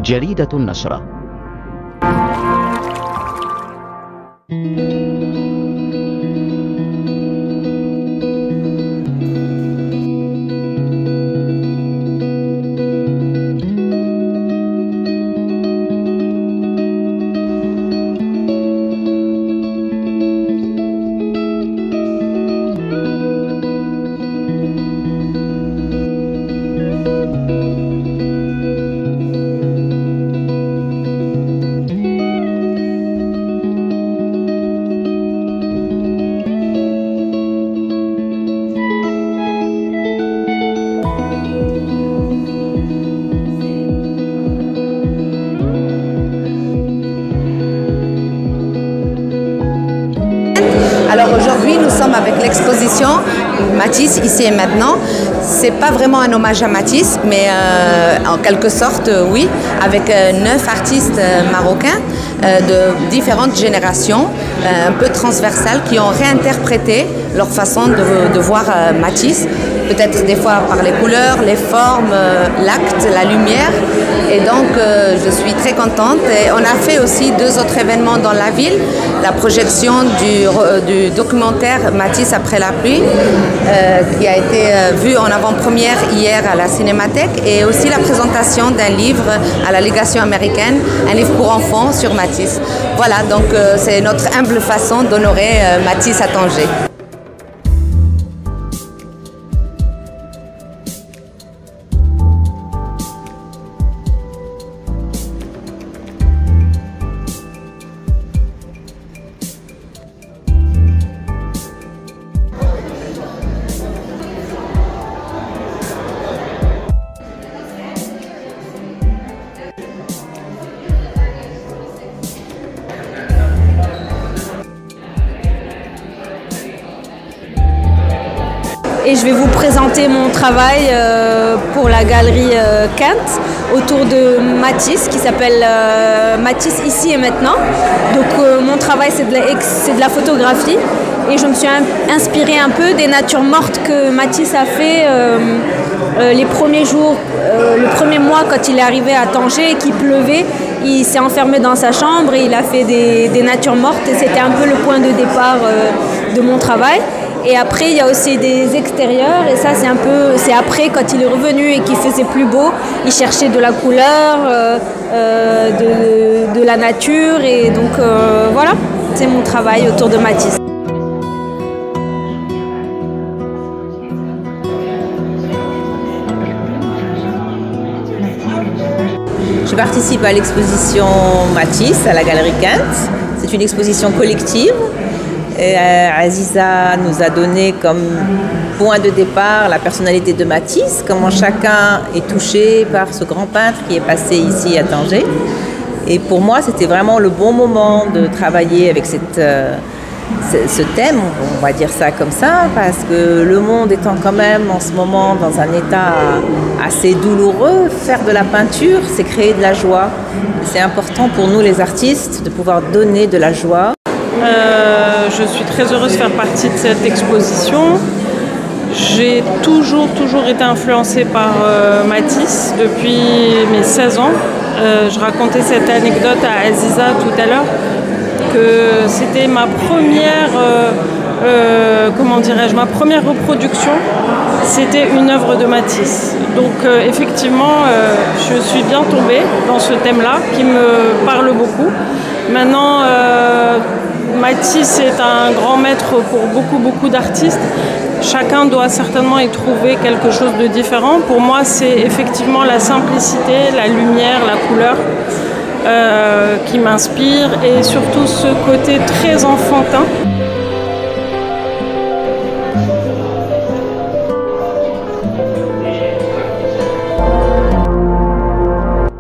جريدة النشرة. Alors aujourd'hui, nous sommes avec l'exposition Matisse, ici et maintenant. C'est pas vraiment un hommage à Matisse, mais en quelque sorte, oui, avec 9 artistes marocains de différentes générations, un peu transversales, qui ont réinterprété leur façon de voir Matisse. Peut-être des fois par les couleurs, les formes, l'acte, la lumière. Et donc, je suis très contente. Et on a fait aussi 2 autres événements dans la ville. La projection du documentaire Matisse après la pluie, qui a été vu en avant-première hier à la Cinémathèque, et aussi la présentation d'un livre à la légation américaine, un livre pour enfants sur Matisse. Voilà, donc c'est notre humble façon d'honorer Matisse à Tanger. Et je vais vous présenter mon travail pour la galerie Kent autour de Matisse, qui s'appelle Matisse ici et maintenant. Donc mon travail c'est de la photographie, et je me suis inspirée un peu des natures mortes que Matisse a fait les premiers jours, le premier mois quand il est arrivé à Tanger et qu'il pleuvait. Il s'est enfermé dans sa chambre et il a fait des natures mortes, et c'était un peu le point de départ de mon travail. Et après, il y a aussi des extérieurs, et ça, c'est après, quand il est revenu et qu'il faisait plus beau, il cherchait de la couleur, de la nature, et donc voilà, c'est mon travail autour de Matisse. Je participe à l'exposition Matisse à la galerie Kent. C'est une exposition collective. Et Aziza nous a donné comme point de départ la personnalité de Matisse, comment chacun est touché par ce grand peintre qui est passé ici à Tanger. Et pour moi, c'était vraiment le bon moment de travailler avec ce thème, on va dire ça comme ça, parce que le monde étant quand même en ce moment dans un état assez douloureux, faire de la peinture, c'est créer de la joie. C'est important pour nous les artistes de pouvoir donner de la joie. Je suis très heureuse de faire partie de cette exposition. J'ai toujours été influencée par Matisse depuis mes 16 ans. Je racontais cette anecdote à Aziza tout à l'heure, que c'était ma première, ma première reproduction, c'était une œuvre de Matisse. Donc effectivement, je suis bien tombée dans ce thème-là qui me parle beaucoup. Maintenant, Matisse est un grand maître pour beaucoup d'artistes. Chacun doit certainement y trouver quelque chose de différent. Pour moi, c'est effectivement la simplicité, la lumière, la couleur qui m'inspire, et surtout ce côté très enfantin.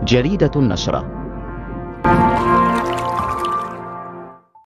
جريدة النشرة.